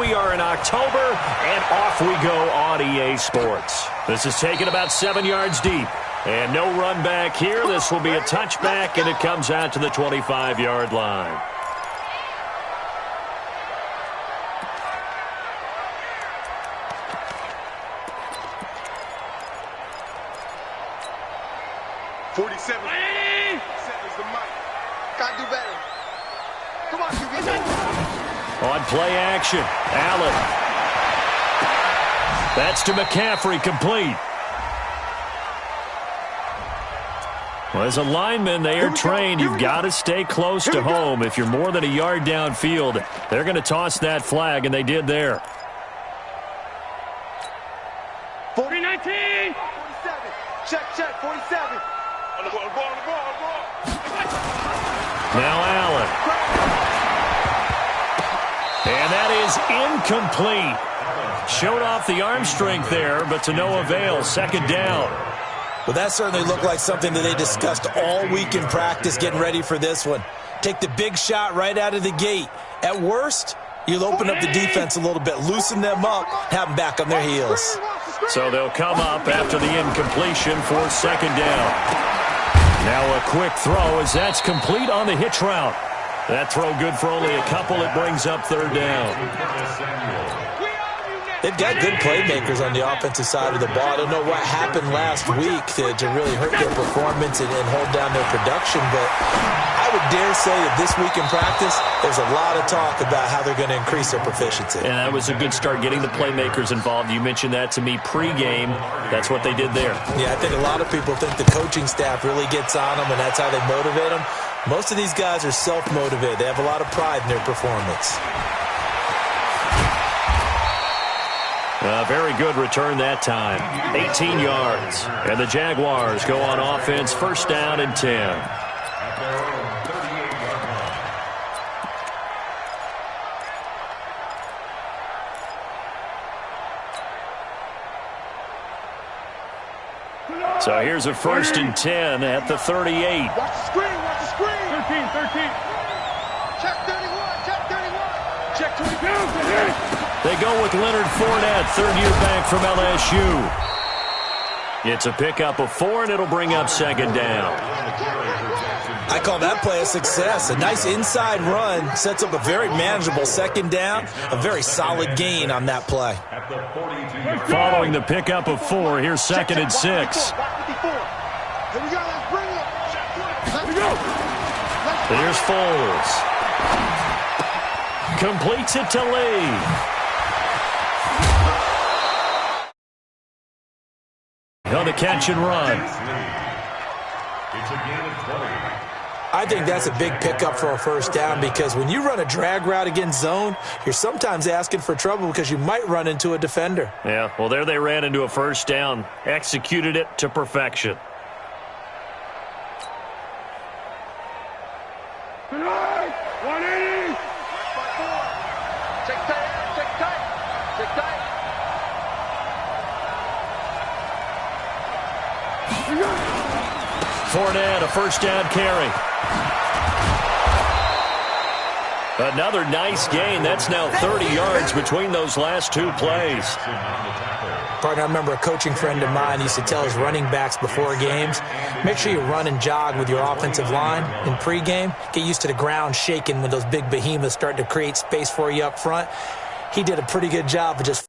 we are in October, and off we go on EA Sports. This is taken about 7 yards deep. And no run back here. This will be a touchback, and it comes out to the 25-yard line. On play action, Allen. That's to McCaffrey, complete. Well, as a lineman, they are trained. You've got to stay close to home. If you're more than a yard downfield, they're going to toss that flag, and they did there. 40-19. 47. Check, 47. Now Allen. And that is incomplete. Showed off the arm strength there, but to no avail. Second down. Well, that certainly looked like something that they discussed all week in practice getting ready for this one. Take the big shot right out of the gate. At worst, you'll open up the defense a little bit, loosen them up, have them back on their heels. So they'll come up after the incompletion for second down. Now a quick throw as that's complete on the hitch route. That throw good for only a couple. It brings up third down. They've got good playmakers on the offensive side of the ball. I don't know what happened last week to really hurt their performance and hold down their production, but I would dare say that this week in practice, there's a lot of talk about how they're going to increase their proficiency. And that was a good start, getting the playmakers involved. You mentioned that to me pregame. That's what they did there. Yeah, I think a lot of people think the coaching staff really gets on them, and that's how they motivate them. Most of these guys are self-motivated. They have a lot of pride in their performance. Very good return that time. 18 yards. And the Jaguars go on offense, first down and 10. So here's a first and 10 at the 38. Watch the screen, watch the screen. 13. Check 31, check 31. Check 22. They go with Leonard Fournette, third-year back from LSU. It's a pickup of 4, and it'll bring up second down. I call that play a success. A nice inside run sets up a very manageable second down, a very solid gain on that play. Following the pickup of 4, here's second and 6. Here we go, let's bring it. Let's go. Here's Foles. Completes it to Lee. On the catch and run. I think that's a big pickup for a first down, because when you run a drag route against zone, you're sometimes asking for trouble because you might run into a defender. Yeah, well, there they ran into a first down. Executed it to perfection. Tonight, 180. Check tight, check tight, check tight. Fournette, a first down carry. Another nice gain. That's now 30 yards between those last two plays. Partner, I remember a coaching friend of mine used to tell his running backs before games, make sure you run and jog with your offensive line in pregame. Get used to the ground shaking when those big behemoths start to create space for you up front. He did a pretty good job of just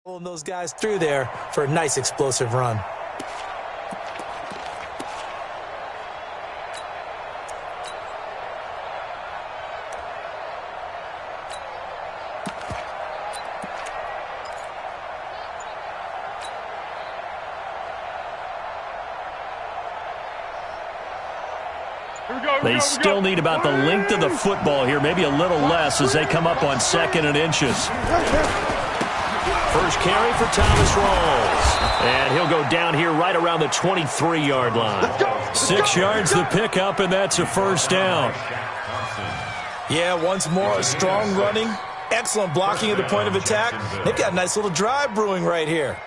Pulling those guys through there for a nice explosive run. They still need about the length of the football here, maybe a little less as they come up on 2nd and inches. First carry for Thomas Rawls. And he'll go down here right around the 23-yard line. 6 yards the pickup, and that's a first down. Yeah, once more, strong running, excellent blocking at the point of attack. They've got a nice little drive brewing right here.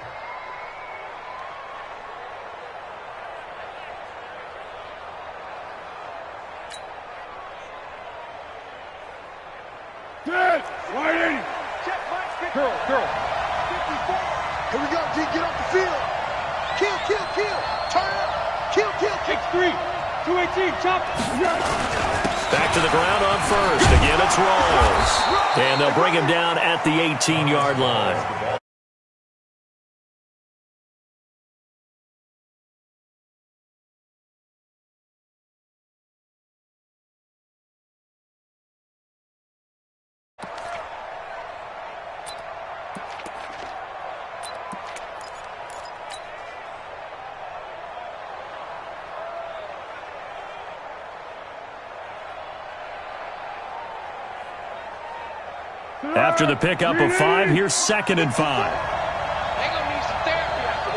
Curl. Here we go, G. Get off the field. Kill. Turn up. Kill. X3. 218. Chop. Back to the ground on first. Again, it's Rawls. And they'll bring him down at the 18-yard line. After the pickup of 5, here's 2nd and 5. They're going to need some therapy after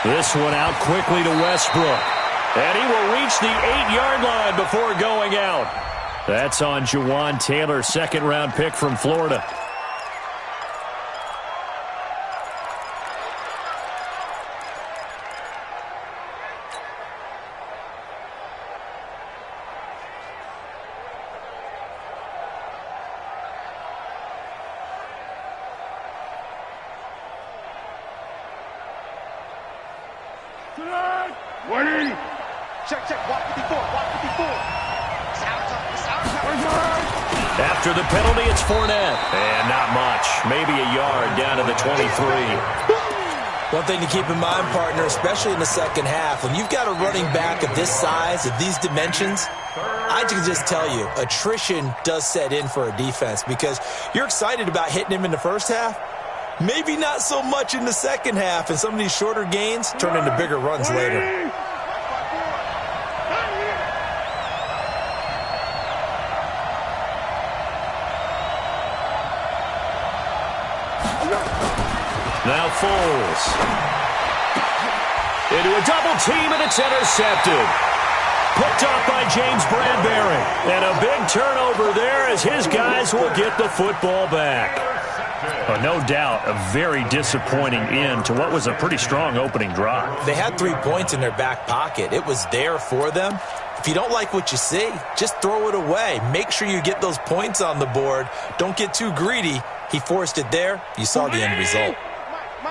this. This one out quickly to Westbrook. And he will reach the 8-yard line before going out. That's on Jawan Taylor, 2nd-round pick from Florida. Check. Walk 54. After the penalty, it's Fournette. And not much. Maybe a yard down to the 23. One thing to keep in mind, partner, especially in the second half, when you've got a running back of this size, of these dimensions, I can just tell you, attrition does set in for a defense because you're excited about hitting him in the first half. Maybe not so much in the second half, and some of these shorter gains turn into bigger runs later. Now Foles. Into a double team, and it's intercepted. Picked off by James Bradbury. And a big turnover there as his guys will get the football back. No doubt, a very disappointing end to what was a pretty strong opening drive. They had 3 points in their back pocket. It was there for them. If you don't like what you see, just throw it away. Make sure you get those points on the board. Don't get too greedy. He forced it there. You saw the end result.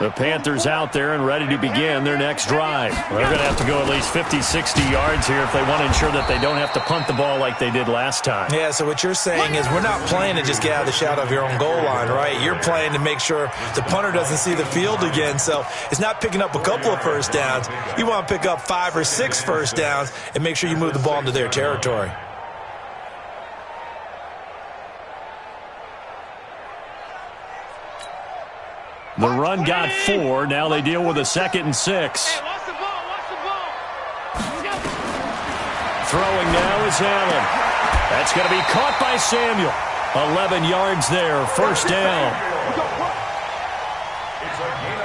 The Panthers out there and ready to begin their next drive. They're going to have to go at least 50, 60 yards here if they want to ensure that they don't have to punt the ball like they did last time. Yeah, so what you're saying is we're not playing to just get out of the shadow of your own goal line, right? You're playing to make sure the punter doesn't see the field again. So it's not picking up a couple of first downs. You want to pick up 5 or 6 first downs and make sure you move the ball into their territory. The run got 4. Now they deal with a 2nd and 6. Hey, watch the ball. Throwing now is Allen. That's going to be caught by Samuel. 11 yards there, first down.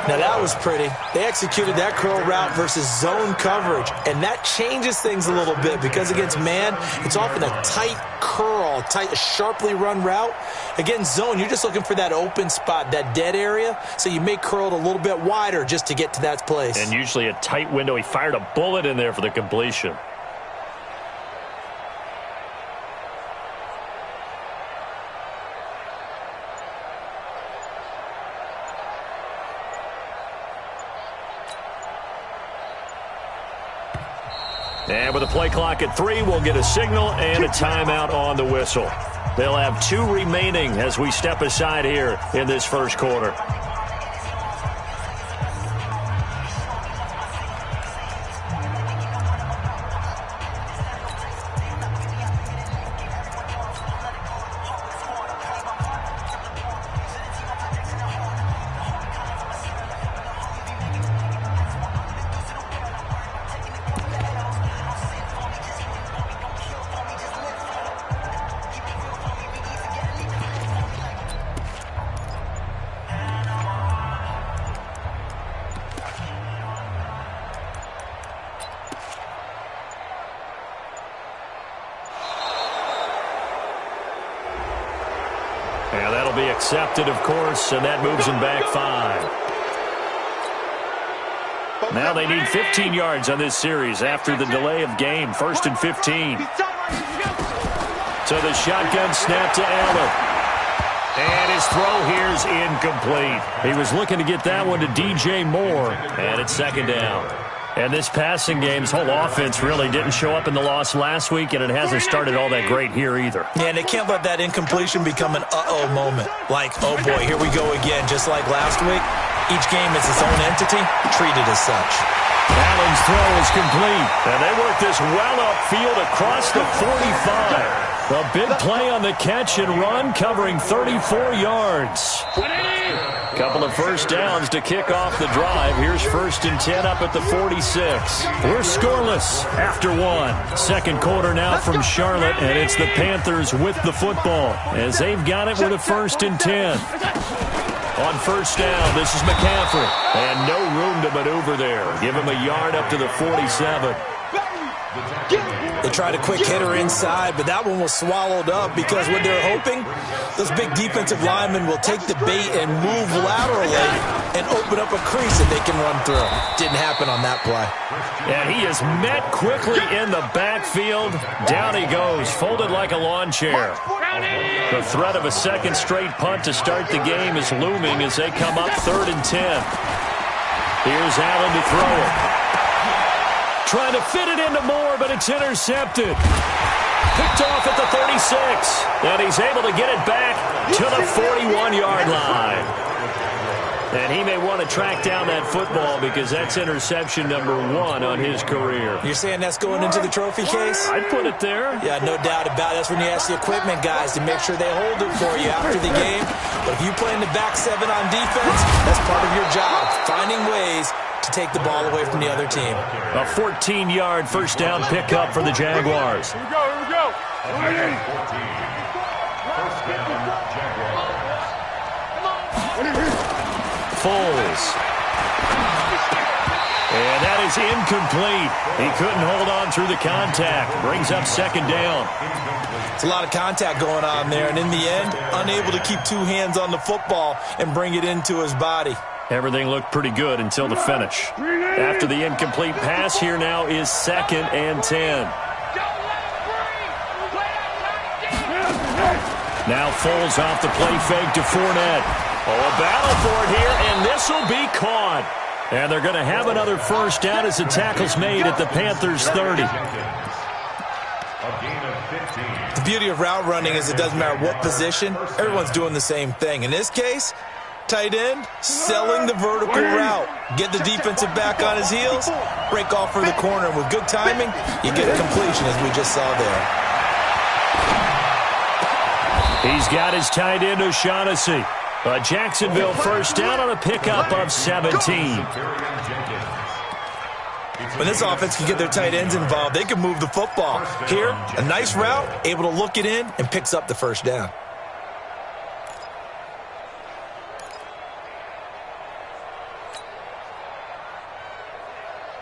Now that was pretty. They executed that curl route versus zone coverage, and that changes things a little bit because against man, it's often a tight curl, a sharply run route. Against zone, you're just looking for that open spot, that dead area, so you may curl it a little bit wider just to get to that place. And usually a tight window. He fired a bullet in there for the completion. And with a play clock at 3, we'll get a signal and a timeout on the whistle. They'll have 2 remaining as we step aside here in this first quarter. And that'll be accepted, of course, and that moves them back 5. Now they need 15 yards on this series after the delay of game. 1st and 15. So the shotgun snap to Allen. And his throw here's incomplete. He was looking to get that one to DJ Moore, and it's 2nd down. And this passing game's whole offense really didn't show up in the loss last week, and it hasn't started all that great here either. Yeah, and they can't let that incompletion become an uh-oh moment. Like, oh boy, here we go again, just like last week. Each game is its own entity, treated as such. Allen's throw is complete, and they work this well upfield across the 45. A big play on the catch and run, covering 34 yards. Couple of first downs to kick off the drive. Here's 1st and 10 up at the 46. We're scoreless after 1. 2nd quarter now from Charlotte, and it's the Panthers with the football as they've got it with a 1st and 10. On 1st down, this is McCaffrey, and no room to maneuver there. Give him a yard up to the 47. They tried a quick hitter inside, but that one was swallowed up because what they're hoping, those big defensive linemen will take the bait and move laterally and open up a crease that they can run through. Didn't happen on that play. And he is met quickly in the backfield. Down he goes, folded like a lawn chair. The threat of a 2nd straight punt to start the game is looming as they come up 3rd and 10. Here's Allen to throw it. Trying to fit it into Moore, but it's intercepted. Picked off at the 36. And he's able to get it back to the 41-yard line. And he may want to track down that football because that's interception number 1 on his career. You're saying that's going into the trophy case? I'd put it there. Yeah, no doubt about it. That's when you ask the equipment guys to make sure they hold it for you after the game. But if you play in the back 7 on defense, that's part of your job, finding ways to take the ball away from the other team. A 14-yard first down pickup for the Jaguars. Here we go, here we go. Foles. And that is incomplete. He couldn't hold on through the contact. Brings up 2nd down. It's a lot of contact going on there, and in the end, unable to keep 2 hands on the football and bring it into his body. Everything looked pretty good until the finish. After the incomplete pass, here now is 2nd and 10. Now Foles off the play fake to Fournette. Oh, a battle for it here, and this will be caught. And they're going to have another first down as the tackle's made at the Panthers' 30. The beauty of route running is it doesn't matter what position, everyone's doing the same thing. In this case, tight end, selling the vertical route. Get the defensive back on his heels, break off for the corner, and with good timing, you get a completion as we just saw there. He's got his tight end, O'Shaughnessy. A Jacksonville first down on a pickup of 17. When this offense can get their tight ends involved, they can move the football. Here, a nice route, able to look it in, and picks up the first down.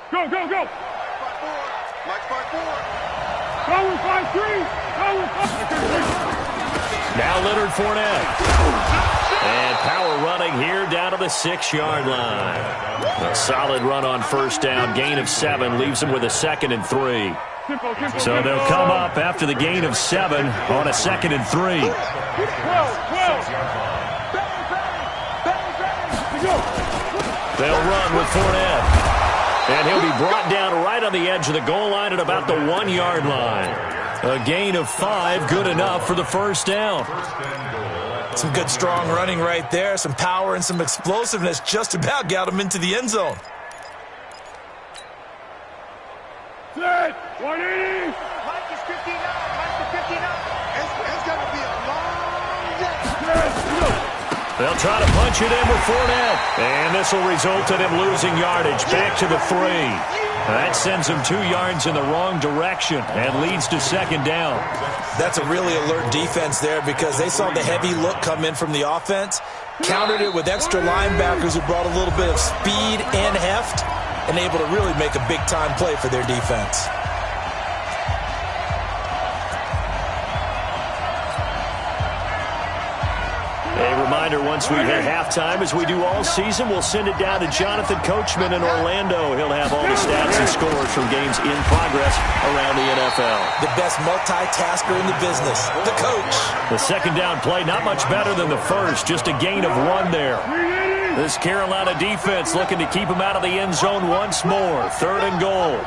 Go, go, go. Like 5-4. Power 5-3. Power 5-3. Now Leonard Fournette. And power running here down to the 6-yard line. A solid run on first down. Gain of 7 leaves them with a 2nd and 3. So they'll come up after the gain of 7 on a 2nd and 3. 12. They'll run with Fournette. And he'll be brought down right on the edge of the goal line at about the 1-yard line. A gain of 5, good enough for the first down. Some good, strong running right there. Some power and some explosiveness just about got him into the end zone. Set. 180. Mike is 59. Mike is 59. It's going to be a long day. They'll try to punch it in with Fournette. And this will result in him losing yardage back to the 3. That sends him 2 yards in the wrong direction and leads to second down. That's a really alert defense there because they saw the heavy look come in from the offense, countered it with extra linebackers who brought a little bit of speed and heft, and able to really make a big-time play for their defense. A reminder, once we hit halftime, as we do all season, we'll send it down to Jonathan Coachman in Orlando. He'll have all the stats and scores from games in progress around the NFL. The best multitasker in the business, the coach. The second down play, not much better than the first, just a gain of 1 there. This Carolina defense looking to keep him out of the end zone once more. 3rd and goal.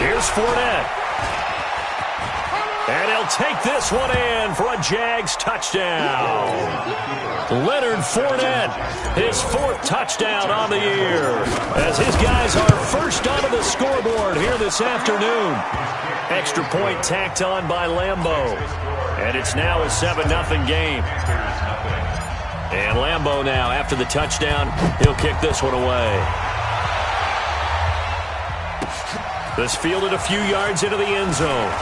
Here's Fournette. And he'll take this one in for a Jags touchdown. Leonard Fournette, his 4th touchdown on the year, as his guys are first onto the scoreboard here this afternoon. Extra point tacked on by Lambeau. And it's now a 7-0 game. And Lambeau now, after the touchdown, he'll kick this one away. This fielded a few yards into the end zone.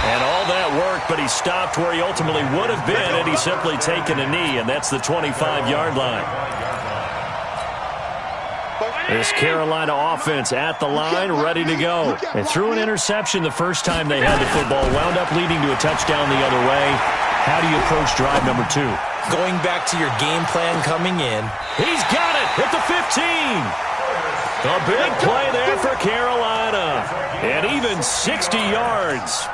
And all that work, but he stopped where he ultimately would have been had he simply taken a knee, and that's the 25-yard line. This Carolina offense at the line, ready to go. They threw an interception the first time they had the football, wound up leading to a touchdown the other way. How do you approach drive number 2? Going back to your game plan coming in. He's got it at the 15. A big play there for Carolina. And even 60 yards.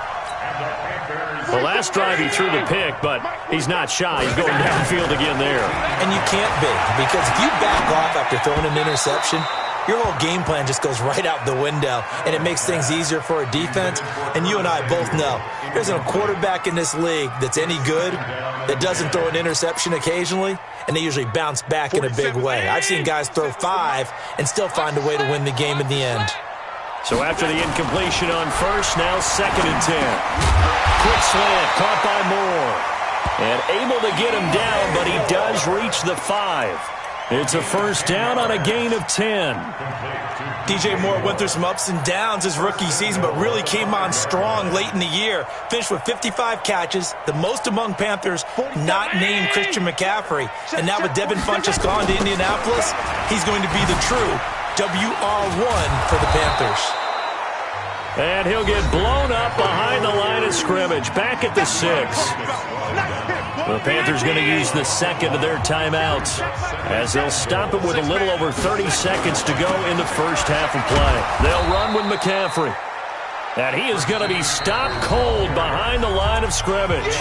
The last drive he threw the pick, but he's not shy. He's going downfield again there. And you can't be, because if you back off after throwing an interception, your whole game plan just goes right out the window, and it makes things easier for a defense. And you and I both know there's a quarterback in this league that's any good that doesn't throw an interception occasionally, and they usually bounce back in a big way. I've seen guys throw 5 and still find a way to win the game in the end. So after the incompletion on first, now 2nd and 10. Quick slant, caught by Moore. And able to get him down, but he does reach the 5. It's a first down on a gain of 10. DJ Moore went through some ups and downs his rookie season, but really came on strong late in the year. Finished with 55 catches, the most among Panthers not named Christian McCaffrey. And now with Devin Funchess gone to Indianapolis, he's going to be the true WR1 for the Panthers. And he'll get blown up behind the line of scrimmage, back at the 6. The Panthers going to use the 2nd of their timeouts as they'll stop it with a little over 30 seconds to go in the first half of play. They'll run with McCaffrey. And he is going to be stopped cold behind the line of scrimmage.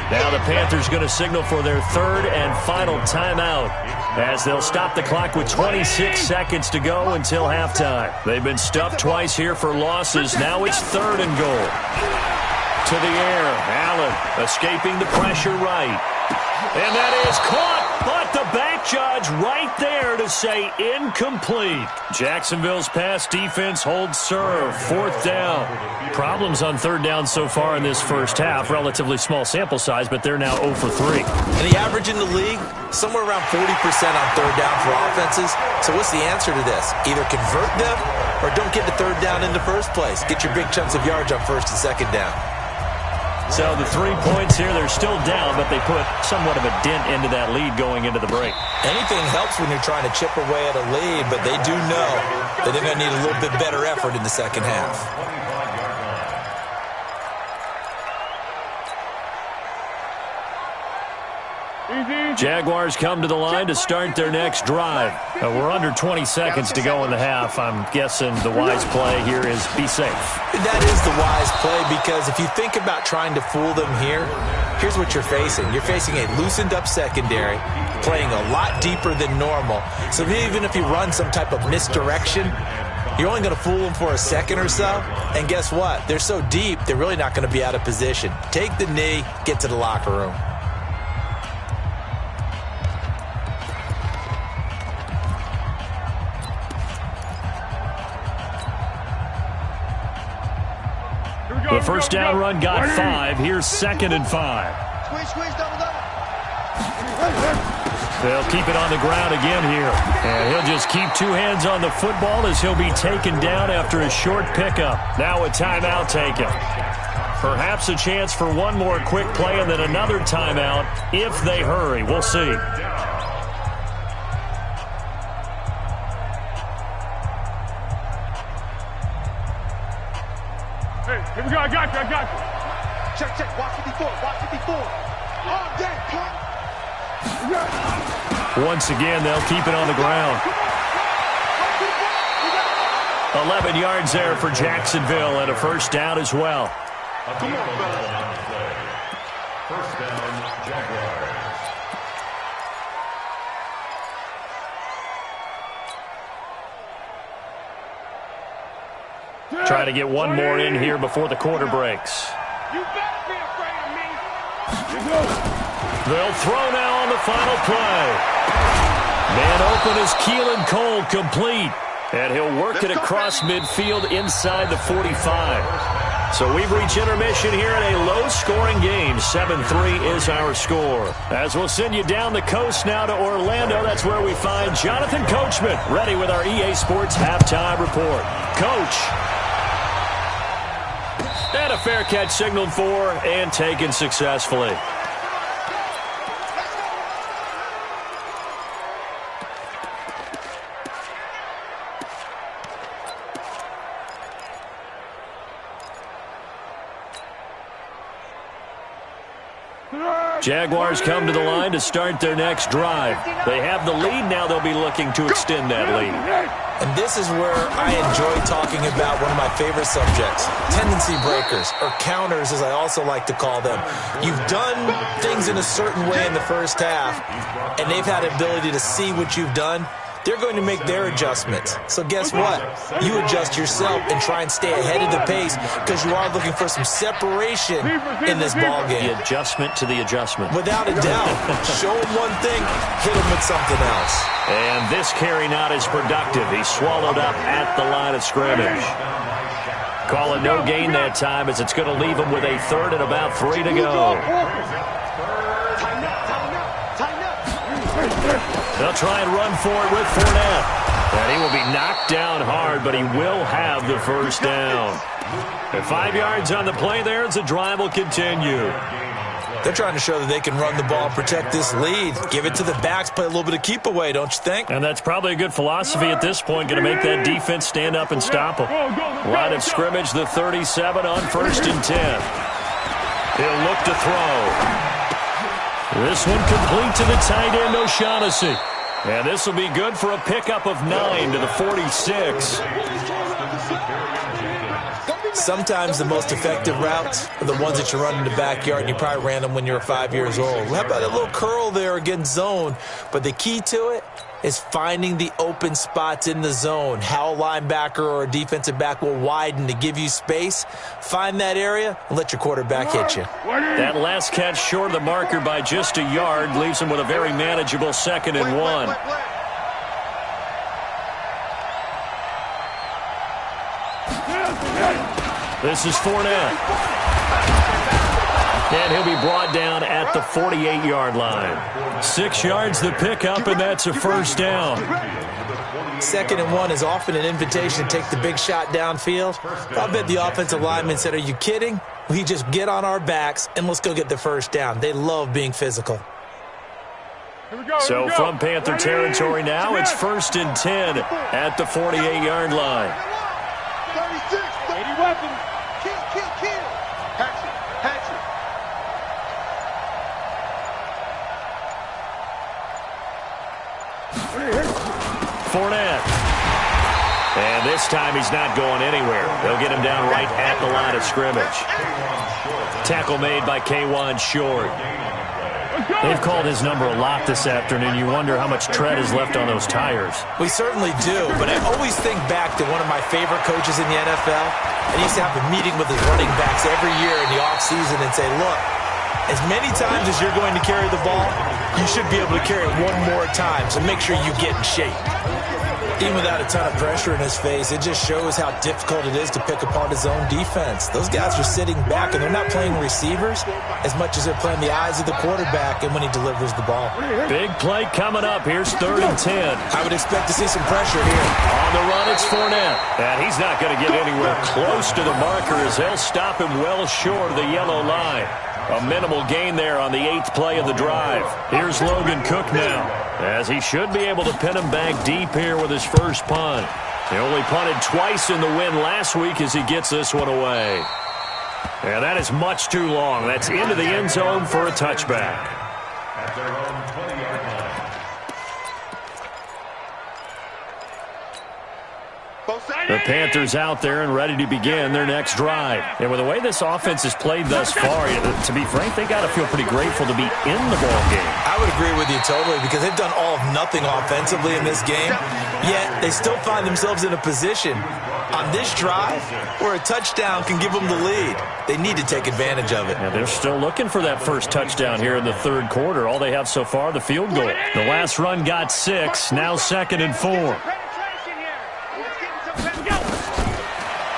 Now the Panthers going to signal for their 3rd and final timeout as they'll stop the clock with 26 seconds to go until halftime. They've been stuffed twice here for losses. Now it's 3rd and goal. To the air, Allen escaping the pressure right. And that is caught, but the back judge right there to say incomplete. Jacksonville's pass defense holds serve. 4th down. Problems on 3rd down so far in this first half. Relatively small sample size, but they're now 0 for 3. And the average in the league, somewhere around 40% on 3rd down for offenses. So what's the answer to this? Either convert them or don't get to 3rd down in the first place. Get your big chunks of yards on 1st and 2nd down. So the 3 points here, they're still down, but they put somewhat of a dent into that lead going into the break. Anything helps when you're trying to chip away at a lead, but they do know that they're going to need a little bit better effort in the second half. Jaguars come to the line to start their next drive. We're under 20 seconds to go in the half. I'm guessing the wise play here is be safe. That is the wise play, because if you think about trying to fool them here, here's what you're facing. You're facing a loosened up secondary, playing a lot deeper than normal. So even if you run some type of misdirection, You're only going to fool them for a second or so, and guess what? They're so deep, they're really not going to be out of position. Take the knee, get to the locker room. The first down run got 5. Here's 2nd and 5. Squeeze, double. They'll keep it on the ground again here. And he'll just keep 2 hands on the football as he'll be taken down after a short pickup. Now a timeout taken. Perhaps a chance for one more quick play and then another timeout if they hurry. We'll see. Hey, here we go. I got you. Check. Watch 54. On deck, pump. Once again, they'll keep it on the ground. 11 yards there for Jacksonville and a first down as well. Come on, fellas. First down, Jaguars. Try to get one more in here before the quarter breaks. You better be afraid of me. They'll throw now on the final play. Man open is Keelan Cole, complete. And he'll work it across midfield inside the 45. So we've reached intermission here in a low-scoring game. 7-3 is our score. As we'll send you down the coast now to Orlando, that's where we find Jonathan Coachman, ready with our EA Sports halftime report. Coach. And a fair catch signaled for and taken successfully. Jaguars come to the line to start their next drive. They have the lead. Now they'll be looking to extend that lead. And this is where I enjoy talking about one of my favorite subjects, tendency breakers, or counters as I also like to call them. You've done things in a certain way in the first half, and they've had the ability to see what you've done. They're going to make their adjustments. So guess what? You adjust yourself and try and stay ahead of the pace because you are looking for some separation in this ball game. The adjustment to the adjustment. Without a doubt. Show him one thing, hit him with something else. And this carry not as productive. He's swallowed up at the line of scrimmage. Call it no gain that time as it's going to leave him with a 3rd and about 3 to go. They'll try and run for it with Fournette. And he will be knocked down hard, but he will have the first down. And 5 yards on the play there as the drive will continue. They're trying to show that they can run the ball and protect this lead. Give it to the backs, play a little bit of keep away, don't you think? And that's probably a good philosophy at this point, going to make that defense stand up and stop them. Line of scrimmage, the 37 on 1st and 10. He'll look to throw. This one complete to the tight end, O'Shaughnessy. And this will be good for a pickup of 9 to the 46. Sometimes the most effective routes are the ones that you run in the backyard, and you probably ran them when you were 5 years old. How about a little curl there against zone? But the key to it is finding the open spots in the zone. How a linebacker or a defensive back will widen to give you space. Find that area and let your quarterback hit you. That last catch short of the marker by just a yard leaves him with a very manageable 2nd and 1. This is Fournette. And he'll be brought down at the 48-yard line. 6 yards the pickup, and that's a first down. 2nd and 1 is often an invitation to take the big shot downfield. I bet the offensive lineman said, are you kidding? We just get on our backs, and let's go get the first down. They love being physical. So from Panther territory now, it's 1st and 10 at the 48-yard line. 36, 80 weapons. Kill. Hatchet. Fournette. And this time he's not going anywhere. They'll get him down right at the line of scrimmage. Tackle made by K'Wan Short. They've called his number a lot this afternoon. You wonder how much tread is left on those tires. We certainly do, but I always think back to one of my favorite coaches in the NFL. And he used to have a meeting with his running backs every year in the offseason and say, look, as many times as you're going to carry the ball, you should be able to carry it one more time, so make sure you get in shape. Even without a ton of pressure in his face, it just shows how difficult it is to pick apart his own defense. Those guys are sitting back, and they're not playing receivers as much as they're playing the eyes of the quarterback and when he delivers the ball. Big play coming up. Here's 3rd and 10. I would expect to see some pressure here. On the run, it's Fournette. And he's not going to get anywhere close to the marker as they'll stop him well short of the yellow line. A minimal gain there on the 8th play of the drive. Here's Logan Cook now, as he should be able to pin him back deep here with his first punt. He only punted twice in the win last week as he gets this one away. And that is much too long. That's into the end zone for a touchback. At their own 20-yard line. The Panthers out there and ready to begin their next drive. And with the way this offense has played thus far, to be frank, they got to feel pretty grateful to be in the ball game. I would agree with you totally because they've done all of nothing offensively in this game, yet they still find themselves in a position on this drive where a touchdown can give them the lead. They need to take advantage of it. Yeah, they're still looking for that first touchdown here in the 3rd quarter. All they have so far, the field goal. The last run got 6, now 2nd and 4.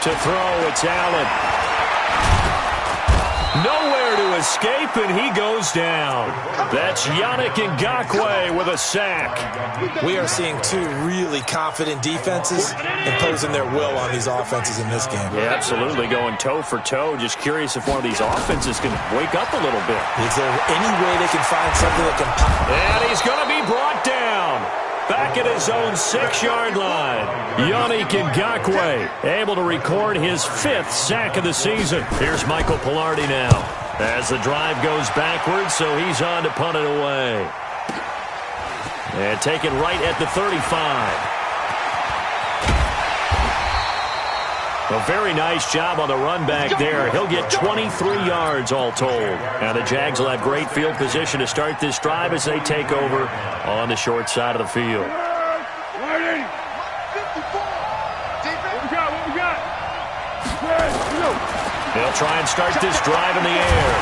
To throw, it's Allen. Nowhere to escape, and he goes down. That's Yannick Ngakoue with a sack. We are seeing two really confident defenses imposing their will on these offenses in this game. Yeah, absolutely, going toe for toe. Just curious if one of these offenses can wake up a little bit. Is there any way they can find something that can pop? And he's going to be brought down. Back at his own 6-yard line. Yannick Ngakoue able to record his 5th sack of the season. Here's Michael Pilardi now as the drive goes backwards, so he's on to punt it away. And take it right at the 35. A very nice job on the run back there. He'll get 23 yards all told. Now the Jags will have great field position to start this drive as they take over on the short side of the field. What we got? They'll try and start this drive in the air.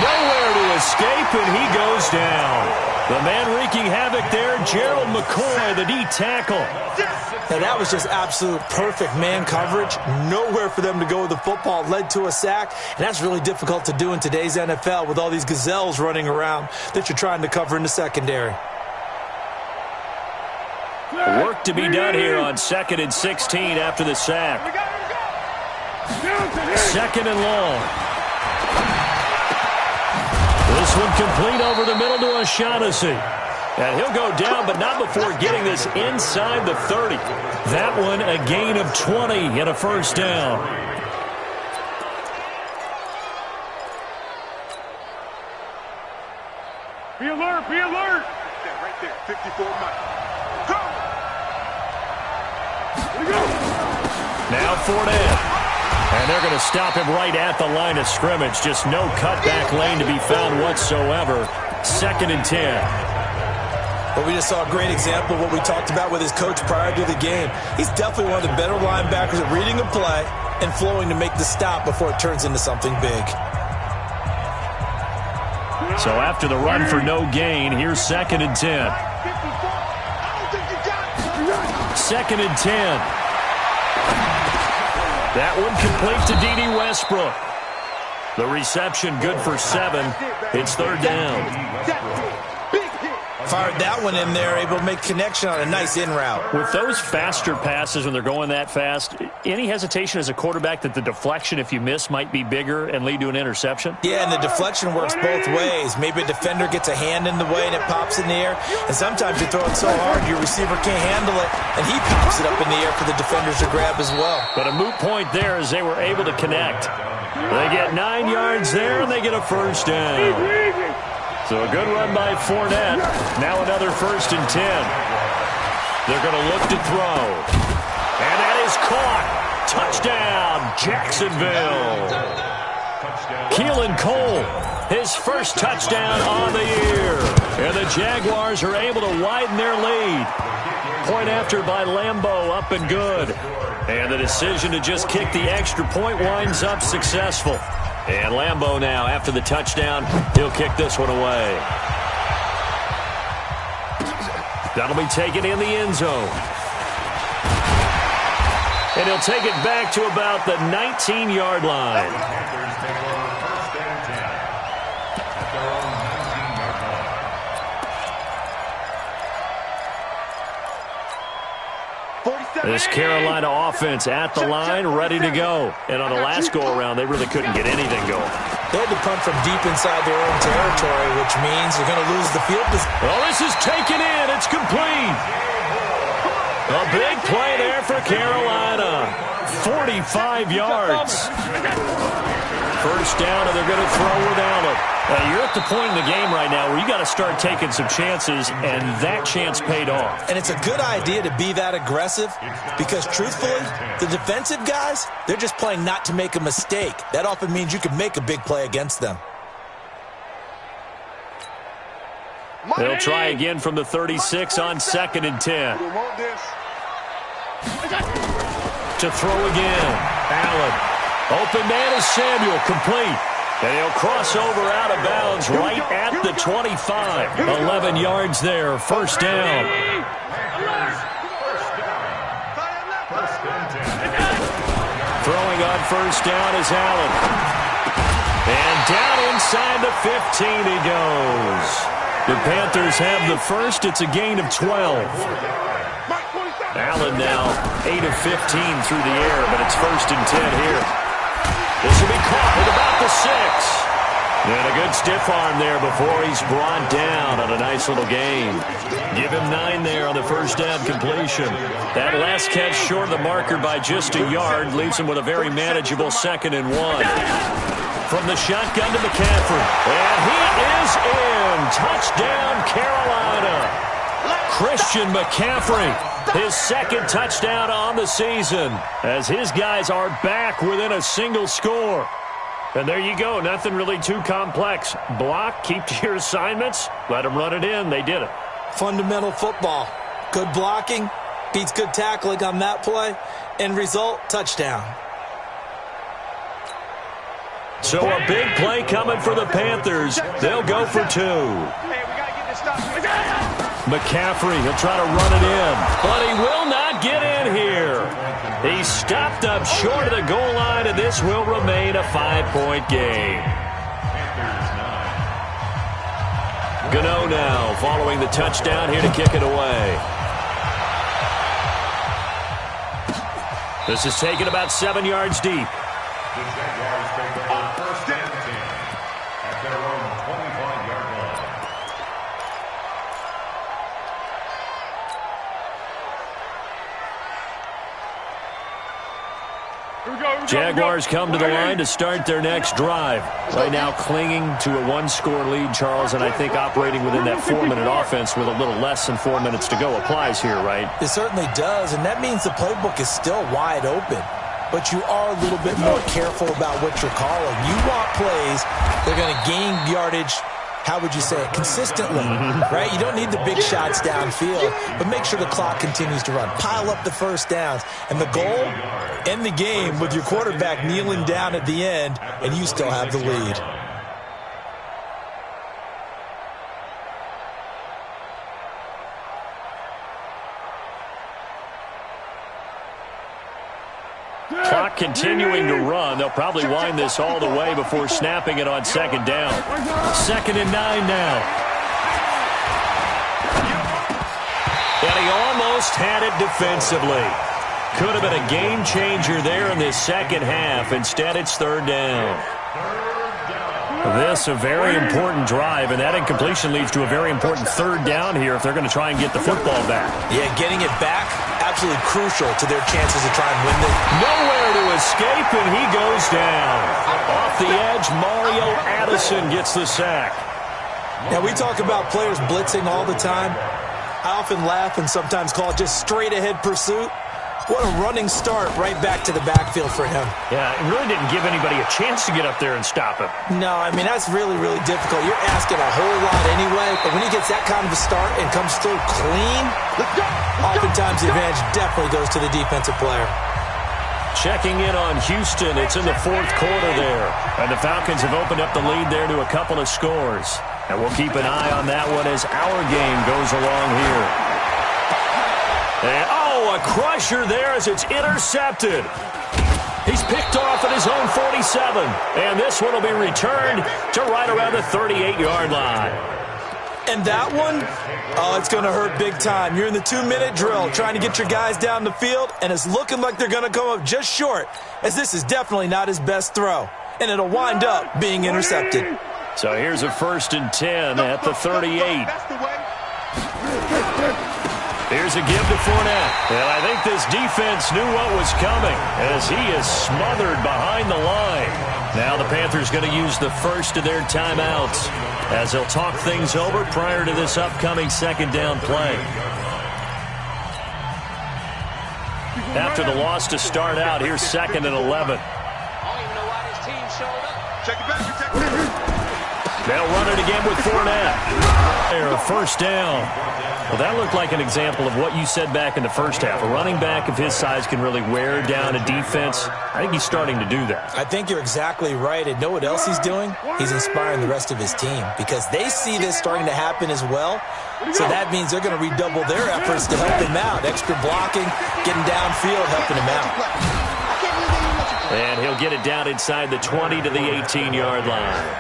Nowhere to escape, and he goes down. The man wreaking havoc there, Gerald McCoy, the D tackle. Now that was just absolute perfect man coverage. Nowhere for them to go with the football. Led to a sack, and that's really difficult to do in today's NFL with all these gazelles running around that you're trying to cover in the secondary. Work to be done here on 2nd and 16 after the sack. 2nd and long. This one complete over the middle to O'Shaughnessy. And he'll go down, but not before getting this inside the 30. That one a gain of 20 and a first down. Be alert, be alert. Right there, 54 Mike. Now Fournette. And they're going to stop him right at the line of scrimmage. Just no cutback lane to be found whatsoever. 2nd and 10. But we just saw a great example of what we talked about with his coach prior to the game. He's definitely one of the better linebackers at reading a play and flowing to make the stop before it turns into something big. So after the run for no gain, here's 2nd and 10. 2nd and 10. That one complete to D.D. Westbrook. The reception good for 7. It's 3rd down. Fired that one in there, able to make connection on a nice in route. With those faster passes when they're going that fast, any hesitation as a quarterback that the deflection, if you miss, might be bigger and lead to an interception? Yeah, and the deflection works both ways. Maybe a defender gets a hand in the way and it pops in the air, and sometimes you throw it so hard your receiver can't handle it, and he pops it up in the air for the defenders to grab as well. But a moot point there as they were able to connect. They get 9 yards there, and they get a first down. So a good run by Fournette. Now another 1st and 10. They're going to look to throw. And that is caught. Touchdown, Jacksonville. Keelan Cole, his first touchdown on the Jaguars are able to widen their lead. Point after by Lambeau, up and good. And the decision to just kick the extra point winds up successful. And Lambeau now, after the touchdown, he'll kick this one away. That'll be taken in the end zone. And he'll take it back to about the 19-yard line. This Carolina offense at the line, ready to go. And on the last go-around, they really couldn't get anything going. They had to punt from deep inside their own territory, which means they're going to lose the field position. Well, this is taken in. It's complete. A big play there for Carolina. 45 yards. First down, and they're going to throw with Allen. You're at the point in the game right now where you got to start taking some chances, and that chance paid off. And it's a good idea to be that aggressive because, truthfully, the defensive guys, they're just playing not to make a mistake. That often means you can make a big play against them. They'll try again from the 36 on 2nd and 10. To throw again. Allen. Open man is Samuel, complete. And he'll cross over out of bounds right at the 25. 11 yards there, first down. Throwing on first down is Allen. And down inside the 15 he goes. The Panthers have the first. It's a gain of 12. Allen now 8 of 15 through the air, but it's 1st and 10 here. This will be caught at about the 6. And a good stiff arm there before he's brought down on a nice little gain. Give him 9 there on the first down completion. That last catch short of the marker by just a yard leaves him with a very manageable 2nd and 1. From the shotgun to McCaffrey. And he is in. Touchdown, Carolina. Christian McCaffrey. His 2nd touchdown on the season as his guys are back within a single score. And there you go. Nothing really too complex. Block, keep to your assignments, let them run it in. They did it. Fundamental football. Good blocking beats good tackling on that play. End result, touchdown. So a big play coming for the Panthers. They'll go for 2. McCaffrey, he'll try to run it in, but he will not get in here. He's stopped up short of the goal line, and this will remain a 5-point game. Gano now following the touchdown here to kick it away. This is taken about 7 yards deep. The Jaguars take over 1st and 10 at their own 25-yard line. Jaguars come to the line to start their next drive. Right now clinging to a 1-score lead, Charles, and I think operating within that 4-minute offense with a little less than 4 minutes to go applies here, right? It certainly does, and that means the playbook is still wide open. But you are a little bit more careful about what you're calling. You want plays that are going to gain yardage, how would you say it, consistently, right? You don't need the big shots downfield, but make sure the clock continues to run. Pile up the first downs. And the goal, end the game with your quarterback kneeling down at the end, and you still have the lead. Clock continuing to run. They'll probably wind this all the way before snapping it on 2nd down. 2nd and 9 now. And he almost had it defensively. Could have been a game changer there in this second half. Instead, it's 3rd down. This a very important drive, and that incompletion leads to a very important 3rd down here if they're going to try and get the football back. Yeah, getting it back, absolutely crucial to their chances to try and win this. Nowhere to escape, and he goes down. Off the edge, Mario Addison gets the sack. Now, we talk about players blitzing all the time. I often laugh and sometimes call it just straight-ahead pursuit. What a running start right back to the backfield for him. Yeah, it really didn't give anybody a chance to get up there and stop him. No, I mean, that's really, really difficult. You're asking a whole lot anyway. But when he gets that kind of a start and comes through clean, oftentimes the advantage definitely goes to the defensive player. Checking in on Houston, it's in the fourth quarter there. And the Falcons have opened up the lead there to a couple of scores. And we'll keep an eye on that one as our game goes along here. And, a crusher there as it's intercepted. He's picked off at his own 47. And this one will be returned to right around the 38-yard line. And that one, it's going to hurt big time. You're in the 2-minute drill trying to get your guys down the field, and it's looking like they're going to come up just short, as this is definitely not his best throw. And it'll wind up being intercepted. So here's a 1st and 10 at the 38. Here's a give to Fournette. And I think this defense knew what was coming as he is smothered behind the line. Now the Panthers going to use the first of their timeouts as they'll talk things over prior to this upcoming second down play. After the loss to start out, here's 2nd and 11. I don't even know why this team showed up. Check it back. They'll run it again with Fournette. There, a 1st down. Well, that looked like an example of what you said back in the first half. A running back of his size can really wear down a defense. I think he's starting to do that. I think you're exactly right. And know what else he's doing? He's inspiring the rest of his team because they see this starting to happen as well. So that means they're going to redouble their efforts to help him out. Extra blocking, getting downfield, helping him out. And he'll get it down inside the 20 to the 18-yard line.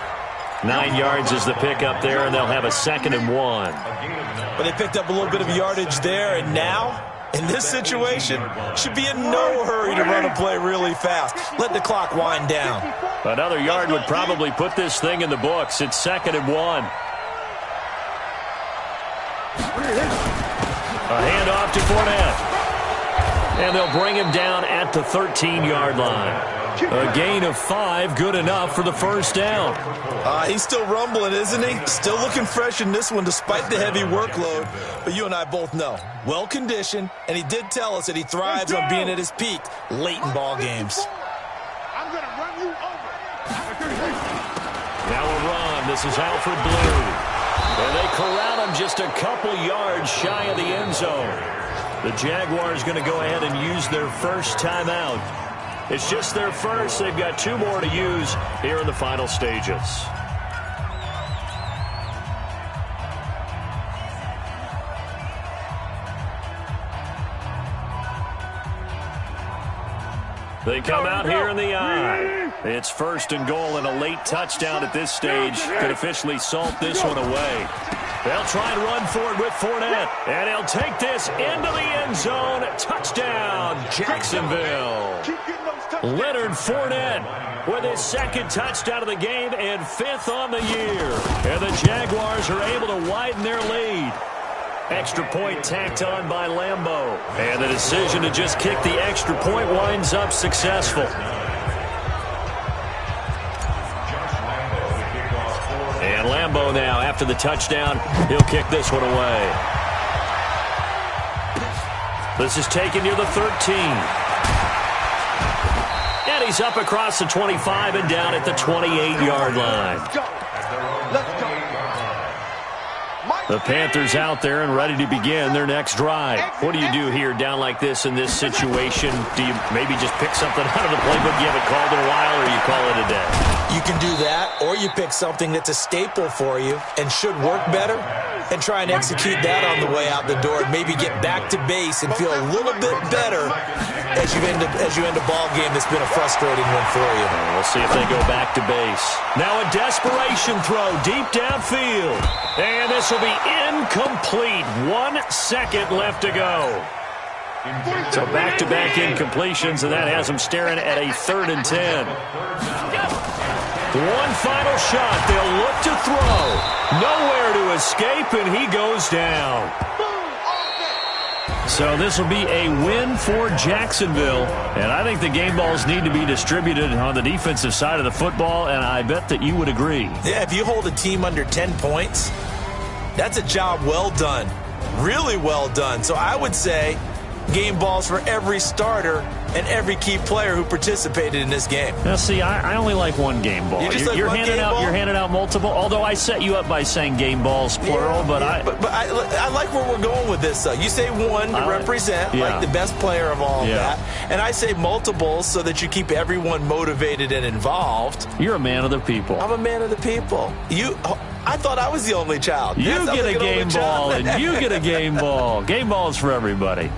9 yards is the pickup there, and they'll have a 2nd and 1. But they picked up a little bit of yardage there, and now, in this situation, should be in no hurry to run a play really fast. Let the clock wind down. Another yard would probably put this thing in the books. It's 2nd and 1. A handoff to Fournette. And they'll bring him down at the 13-yard line. A gain of 5, good enough for the 1st down. He's still rumbling, isn't he? Still looking fresh in this one despite the heavy workload. But you and I both know, well-conditioned, and he did tell us that he thrives on being at his peak late in ball games. I'm going to run you over. Now a run. This is Alfred Blue. And they corral him just a couple yards shy of the end zone. The Jaguars going to go ahead and use their first timeout. It's just their first. They've got 2 more to use here in the final stages. They come out here in the eye. It's 1st and goal, and a late touchdown at this stage could officially salt this one away. They'll try and run for it with Fournette, and he'll take this into the end zone. Touchdown, Jacksonville. Leonard Fournette with his 2nd touchdown of the game and 5th on the year. And the Jaguars are able to widen their lead. Extra point tacked on by Lambeau. And the decision to just kick the extra point winds up successful. And Lambeau now, after the touchdown, he'll kick this one away. This is taken near the 13. And he's up across the 25 and down at the 28-yard line. Let's go. The Panthers out there and ready to begin their next drive. What do you do here down like this in this situation? Do you maybe just pick something out of the playbook you haven't called in a while, or you call it a day? You can do that, or you pick something that's a staple for you and should work better and try and execute that on the way out the door and maybe get back to base and feel a little bit better as you end a ball game that's been a frustrating one for you. We'll see if they go back to base. Now a desperation throw deep downfield. And this will be incomplete. 1 second left to go. So back-to-back incompletions, and that has them staring at a 3rd and 10. One final shot. They'll look to throw. Nowhere to escape, and he goes down. So this will be a win for Jacksonville. And I think the game balls need to be distributed on the defensive side of the football, and I bet that you would agree. Yeah, if you hold a team under 10 points, that's a job well done. Really well done. So I would say game balls for every starter and every key player who participated in this game. Now, see, I only like one game ball. You're handing out multiple. Although I set you up by saying game balls plural, but I like where we're going with this. You say one to represent like the best player of all of that, and I say multiples so that you keep everyone motivated and involved. You're a man of the people. I'm a man of the people. I thought I was the only child. You get a game ball, and you get a game ball. Game ball is for everybody.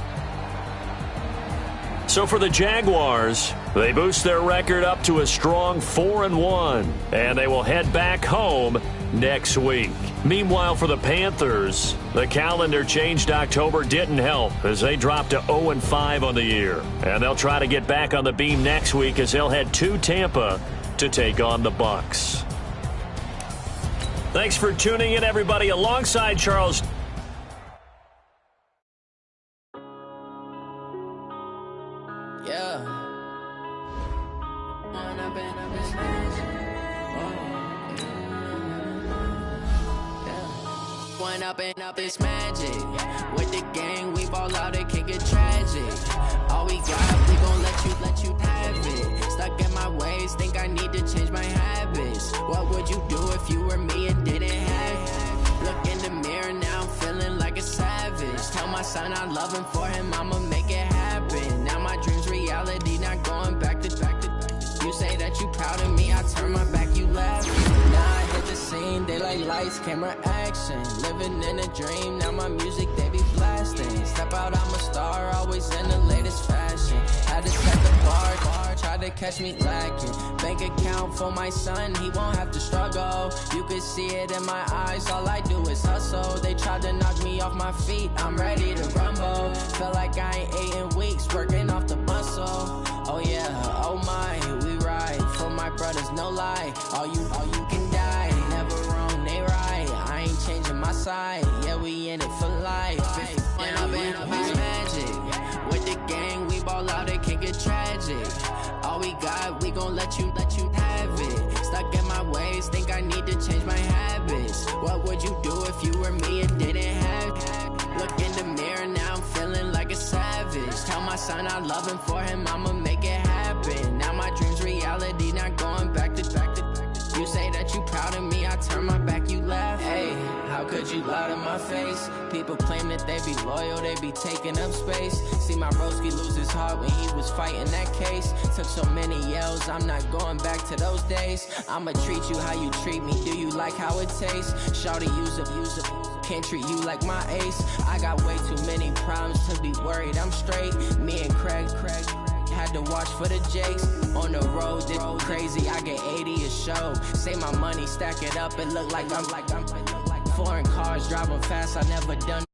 So for the Jaguars, they boost their record up to a strong 4-1, and they will head back home next week. Meanwhile, for the Panthers, the calendar changed October didn't help as they dropped to 0-5 on the year. And they'll try to get back on the beam next week as they'll head to Tampa to take on the Bucs. Thanks for tuning in, everybody, alongside Charles. Up this magic with the gang, we ball out, it can get tragic. All we got, we gon' let you have it. Stuck in my ways, think I need to change my habits. What would you do if you were me and didn't have it? Look in the mirror now, I'm feeling like a savage. Tell my son I love him, for him I'ma make it happen. Now my dreams reality, not going back to. You say that you proud of me, I turn my back, you laugh. Now I hit the scene, they like lights, camera, action. Living in a dream, now my music, they be blasting. Step out, I'm a star, always in the latest fashion. Had to set the bar, try to catch me lacking. Bank account for my son, he won't have to struggle. You can see it in my eyes, all I do is hustle. They tried to knock me off my feet, I'm ready to rumble. Feel like I ain't ate in weeks, working off the muscle. Oh yeah, oh my, we ride for my brothers, no lie. All you can die, never wrong, they right. I ain't changing my side, yeah, we in it for life. When I've been up this magic with the gang, we ball out, it can get tragic. All we got, we gon' let you have it. Stuck in my ways, think I need to change my habits. What would you do if you were me and didn't have it? Look in the mirror now, I'm feeling like a savage. Tell my son I love him, for him I'ma make it happen. Now my dreams reality, not going back to. You say that you proud of me, I turn my back, you laugh. Hey, how could you lie to my face? People claim that they be loyal, they be taking up space. See my broski lose his heart when he was fighting that case. Took so many yells, I'm not going back to those days. I'ma treat you how you treat me, do you like how it tastes? Shawty, use up, can't treat you like my ace. I got way too many problems to be worried, I'm straight. Me and Craig had to watch for the Jakes. On the road, this crazy, I get 80 a show. Say my money, stack it up, it look like I'm foreign cars, driving fast, I never done